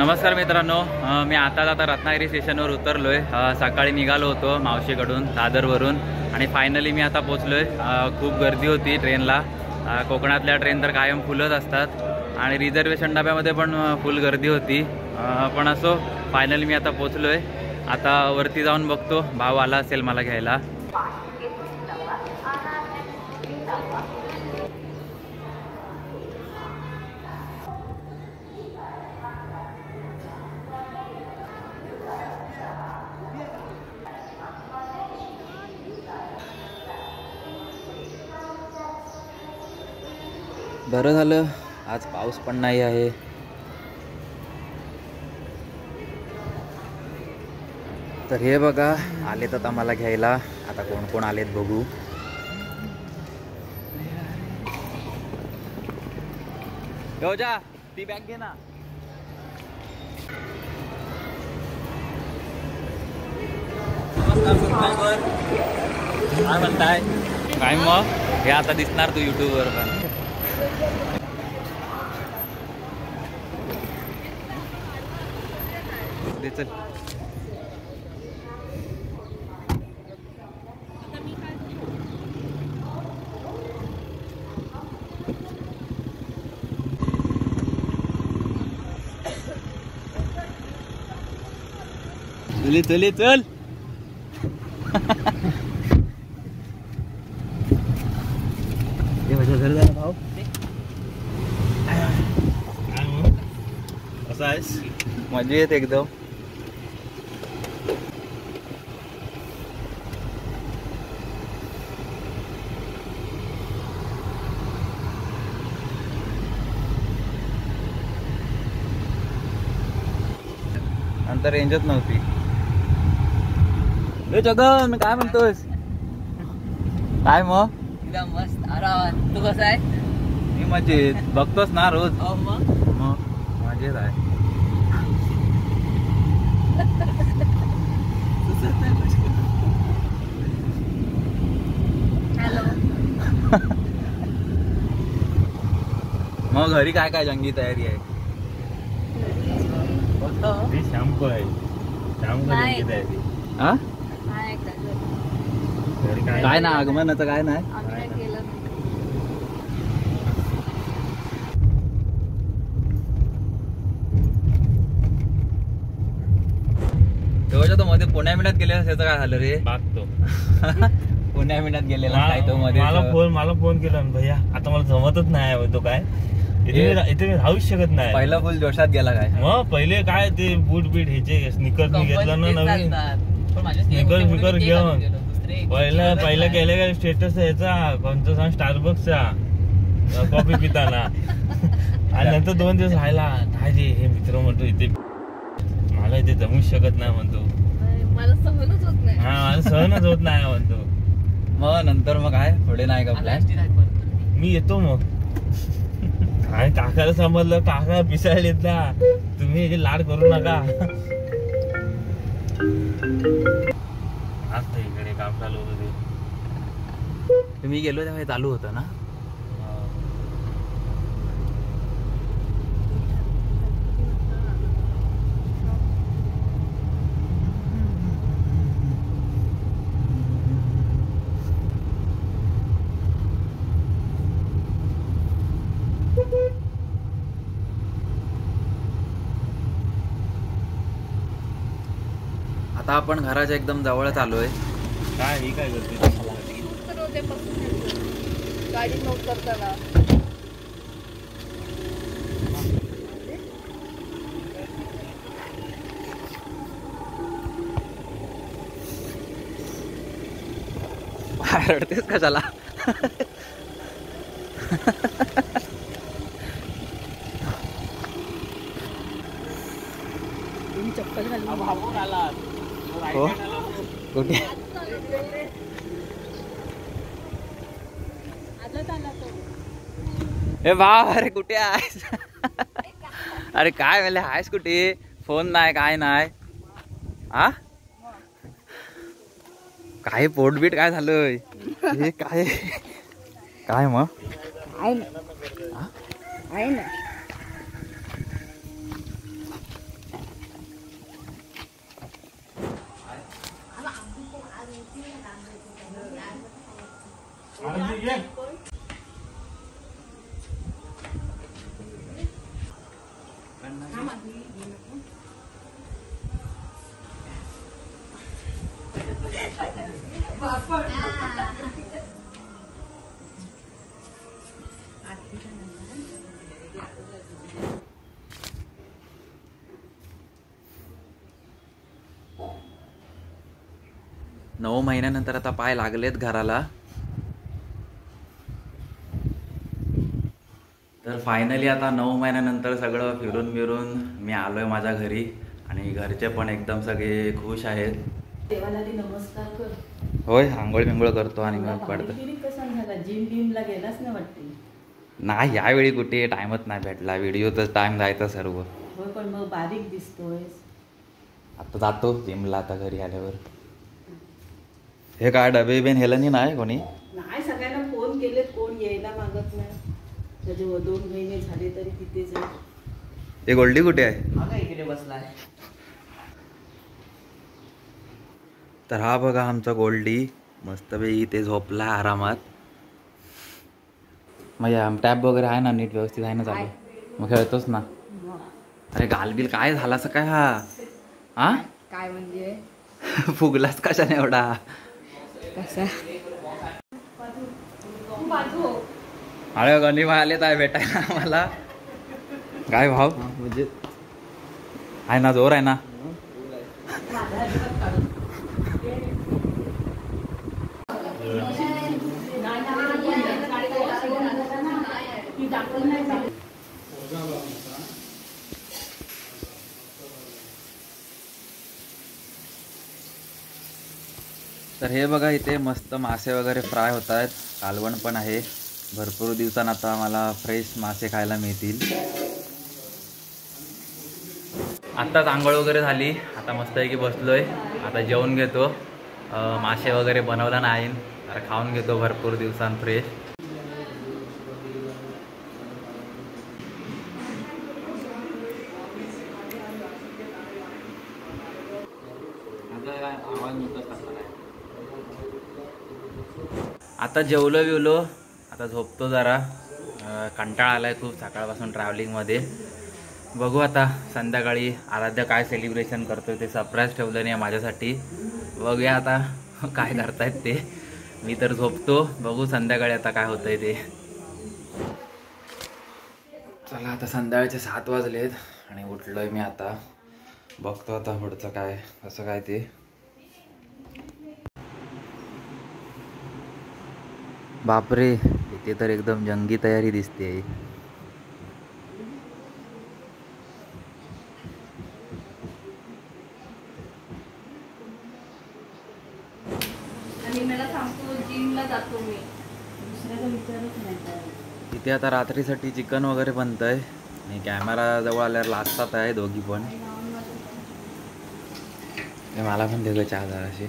नमस्कार मित्रांनो, मी आता रत्नागिरी स्टेशनवर उतरलोय। सकाळी निघालो होतो मावशीकडून दादरवरून आणि फायनली मी आता पोचलोय। खूप गर्दी होती ट्रेनला। कोकणातल्या ट्रेन तर कायम फुलच असतात आणि रिझर्वेशन डब्यामध्ये पण फुल गर्दी होती। पण असो फायनली मी आता पोचलोय। आता वरती जाऊन बघतो भाऊ आला असेल मला घ्यायला। बरं झालं आज पाऊस पण नाही आहे। तर हे बघा आलेत आता मला घ्यायला। आता कोण कोण आलेत बघू। जा ती बॅग घे ना। काय म्हणताय? काय मग हे आता दिसणार तू यूट्यूबवर पण। चल चले चले चल। ये माझ्या घरी जा भाऊ। कसा आहेस? मजेत एकदम। नंतर रेंजच नव्हती। ए जगन काय म्हणतोस? काय मग? एकदम मस्त आराम। तू कसा आहे? मी मजेत। बघतोस ना रोज। मग मजेत आहे। हॅलो। मग घरी काय काय जंगी तयारी आहे? शॅम्पू आहे। शॅम्पू नाही। तयारी। हा नाही घरी काय ना आगमनाचं काय नाही। आम्ही काय केलं नाही। तेव्हाच्या तो मध्ये पुण्या मिळत गेलेला त्याचं काय झालं रे? बागतो पुण्या मिळत गेलेला काय तो मध्ये। मला फोन केला भैया आता मला जमतच नाही तो काय इथे मी राहूच शकत नाही। पहिला फुल जोशात गेला काय? मग पहिले काय ते बूट बीट ह्याचे स्निकर्स मी घेतलं ना नवीन स्निकर घेऊन पहिला केलं काय स्टेटस ह्याचा कोणता सांग स्टारबक्सचा कॉफी पिताना आणि नंतर 2 दिवस राहिला काय हे मित्र म्हणतो इथे मला इथे जमूच शकत नाही म्हणतो। मला सहनच होत नाही। हा मला सहनच होत नाही म्हणतो। मग नंतर मग काय थोडे नाही का प्लॅन? मी येतो मग। आणि काकाला समजलं काका पिसायला येत ना तुम्ही याचे लाड करू नका। आज इकडे काम चालू होतं ते तुम्ही गेलो तेव्हा हे चालू होतं ना? आता आपण घराच्या एकदम जवळच आलोय। काय ही काय करते? गाडी नोट करताना रडतेस कशाला? तुम्ही चप्पल घालून हो कुठे? ए भाव अरे कुठे आहेस? अरे काय म्हणले आहेस कुठे? फोन नाही काय नाही। हा काय पोटबीट काय झालंय? हे काय काय मग? आहे ना नऊ महिन्यानंतर आता पाय लागलेत घराला. तर फायनली आता 9 महिन्यानंतर सगळं फिरून फिरून मी आलोय माझ्या घरी आणि घरचे पण एकदम सगळे खुश आहेत. देवाला नमस्कार कर. होय, आंघोळ बिंघोळ करतो आणि मग पडतो. कसा झाला? जिम बिमला गेलास ना वाटते? नाही, यावेळी कुठे टाइमच नाही भेटला. व्हिडिओतच टाइम जायचा सर्व. होय, पण मग बारीक दिसतोय. आता जातो जिमला आता घरी आल्यावर. हे काय डबे बिन हेलं नाही कोणी? नाही, सगळ्यांना फोन केलेत, कोण यायला मागत नाही. त्याचे 2 महिने झाले तरी तिथेच आहे. ते गोल्डी कुठे आहे? हा इकडे बसलाय. तर हा बघा आमचा गोल्डी मस्तपैकी ते झोपला आरामात. मग टॅब वगैरे आहे ना, नीट व्यवस्थित आहे ना चालू? मग खेळतोस ना? अरे गालबिल काय झाला असं काय? हा काय म्हणजे फुगलास कशाने एवढा? कसा अरे गणी आले काय भेटायला आम्हाला? काय भाव म्हणजे आहे ना, जोर आहे ना? तर हे बघा इथे मस्त मासे वगैरे फ्राय होत आहेत. कालवण पण आहे. भरपूर दिवसांनी आता मला फ्रेश मासे खायला मिळतील. आत्ताच आंघोळ वगैरे झाली. आता मस्तपैकी बसलोय. आता जेवून घेतो. मासे वगैरे बनवला नाही तर खाऊन घेतो भरपूर दिवसांनी फ्रेश. आता जेवलो बिवलो, आता झोपतो जरा. कंटाळा आलाय खूप सकाळपासून ट्रॅव्हलिंगमध्ये. बघू आता संध्याकाळी आराध्या काय सेलिब्रेशन करतोय ते. सरप्राईज ठेवलं नाही माझ्यासाठी. बघूया आता काय करतायत ते. मी तर झोपतो. बघू संध्याकाळी आता काय होतंय ते. चला आता संध्याकाळचे 7 वाजलेत आणि उठलोय मी आता. बघतो आता पुढचं काय कसं काय ते. बापरे, इथे तर एकदम जंगी तयारी दिसते. आणि मला सांगतो जिमला जातो मी. दुसऱ्याला विचारच नाही. इथे आता रात्रीसाठी चिकन वगैरे बनतंय आणि कॅमेरा जवळ आल्यावर लाजतात आहे दोघी पण. मला पण देतो चहा जराशी.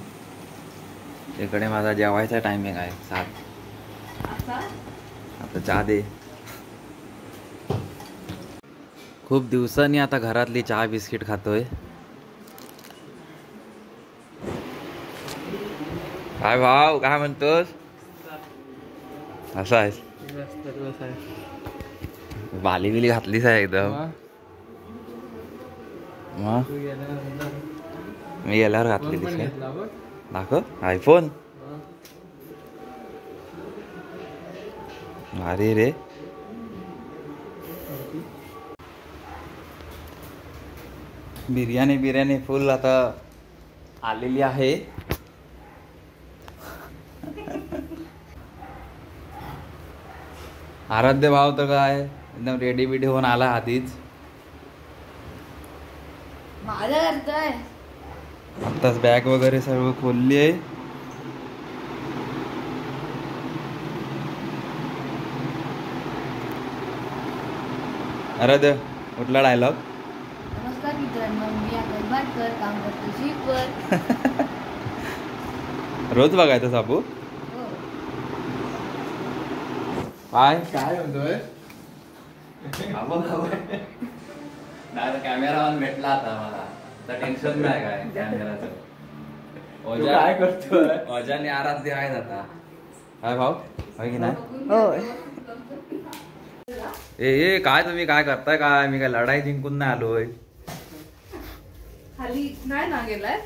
इकडे माझा जेवायचा टायमिंग आहे 7. आता चहा दे. खूप दिवसांनी आता घरातली चहा बिस्किट खातोय. काय भाव काय म्हणतोस? असं आहेस? बाली बिली घातलीच आहे एकदम. मग मी गेल्यावर घातलेलीस काय? दाखव आयफोन. अरे रे, बिर्याणी फुल आता आलेली आहे. आराध्य भाव तर काय एकदम रेडी बिडी होऊन आला आधीच. माझं करतोय. आत्ताच बॅग वगैरे सर्व खोलली आहे. आराध्य कुठला डायलॉग? नमस्कार मित्रांनो, मी आकाश बाटकर, काम करतो शिपवर. रोज बघायचं साबू. काय काय म्हणतोय? कॅमेरा ऑन भेटला आता मला. तर टेन्शन नाही काय कॅमेराचं. काय करतोय? ओजाने आराध्य आहेत आता. काय भाव होय की नाही? होय. ए काय तुम्ही काय करताय? काय मी काय लढाई जिंकून नाही आलोय. खाली नाही ना गेलाय.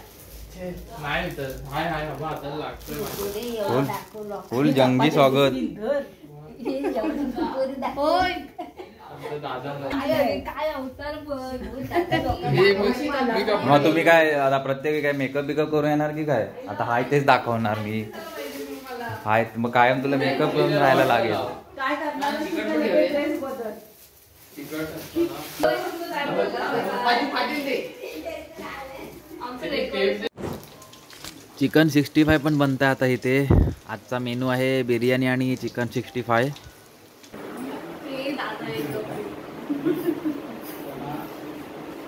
नाही तर हाय हाय बाबा आता लागतोय. फुल जंगी स्वागत. होय काय अवतार मग तुम्ही काय आता प्रत्येक काय मेकअप बिकअप करून येणार की काय? आता हाय तेच दाखवणार मी. हाय मग कायम तुला मेकअप करून राहायला लागेल. काय करणार ड्रेस बदल चिकन 65 पण बनतंय आता इथे. आजचा मेनू आहे बिर्याणी आणि चिकन 65.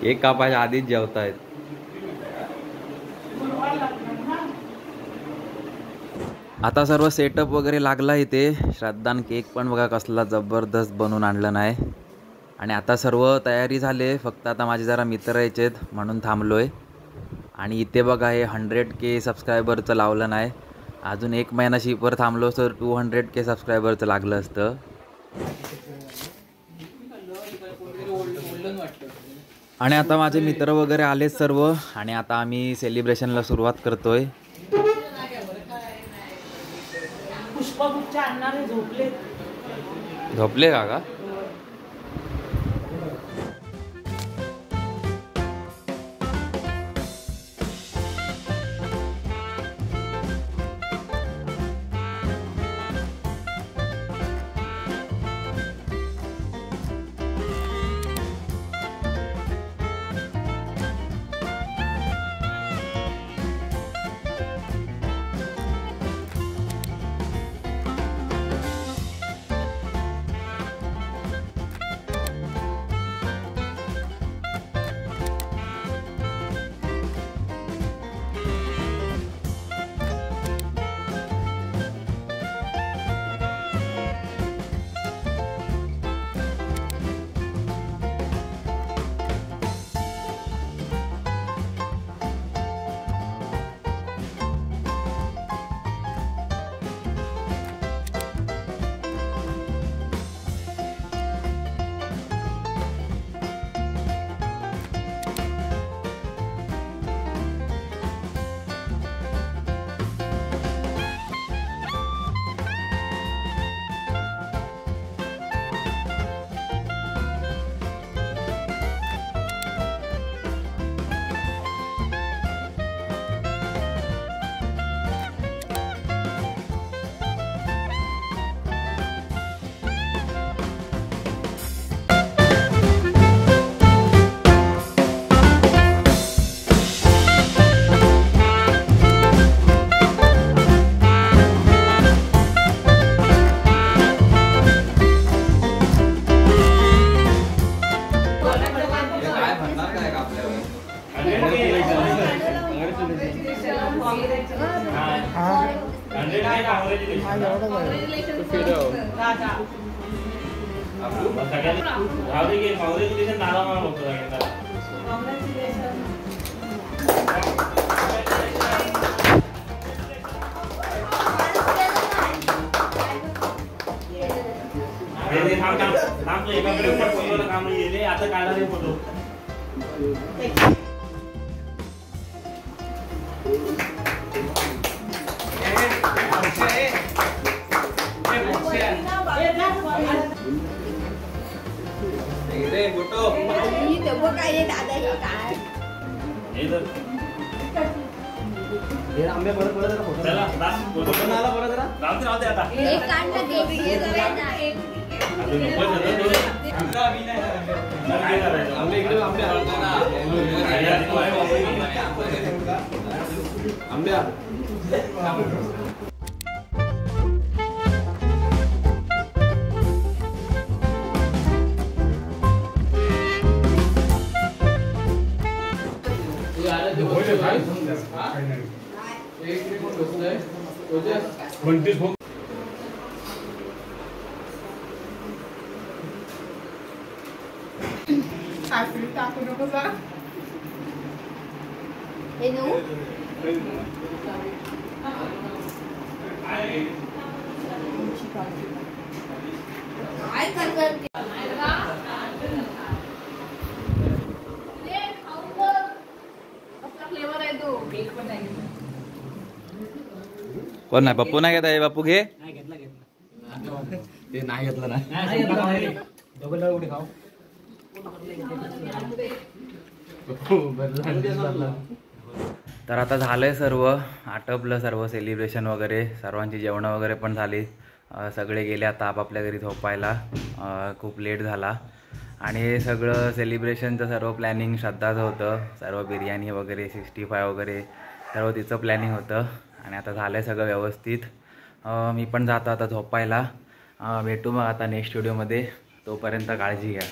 केक कापायच्या आधीच जेवतायत. आता सर्व सेटअप वगैरे लागला इथे. श्रद्धान केक पण बघा कसला जबरदस्त बनवून आणलं नाही. आणि आता सर्व तयारी झाली, फक्त आता माझे जरा मित्र यायचेत म्हणून थांबलोय. आणि इथे बघा हे 100K सबस्क्रायबरचं लावलं नाही. अजून 1 महिना शिपर थांबलो तर 200K सबस्क्रायबरचं लागलं असतं. आणि आता माझे मित्र वगैरे आलेत सर्व आणि आता आम्ही सेलिब्रेशनला सुरुवात करतोय. पुष्पगुच्छ आणणारे झोपले. झोपले का? आता काढा रे फोटो. कोण नाही? पप्पू नाही घेता? बापू घे. ते नाही घेतलं ना. तर आता झालंय सर्व, आटपलं सर्व सेलिब्रेशन वगैरे, सर्वांची जेवणं वगैरे पण झाली. सगळे गेले आता आपापल्या घरी झोपायला. खूप लेट झाला आणि हे सगळं सेलिब्रेशनचं सर्व प्लॅनिंग श्रद्धाचं होतं. सर्व बिर्याणी वगैरे 65 वगैरे सर्व तिचं प्लॅनिंग होतं आणि आता झालं आहे सगळं व्यवस्थित. मी पण जातो आता झोपायला. भेटू मग आता नेक्स्ट व्हिडिओमध्ये. तोपर्यंत काळजी घ्या.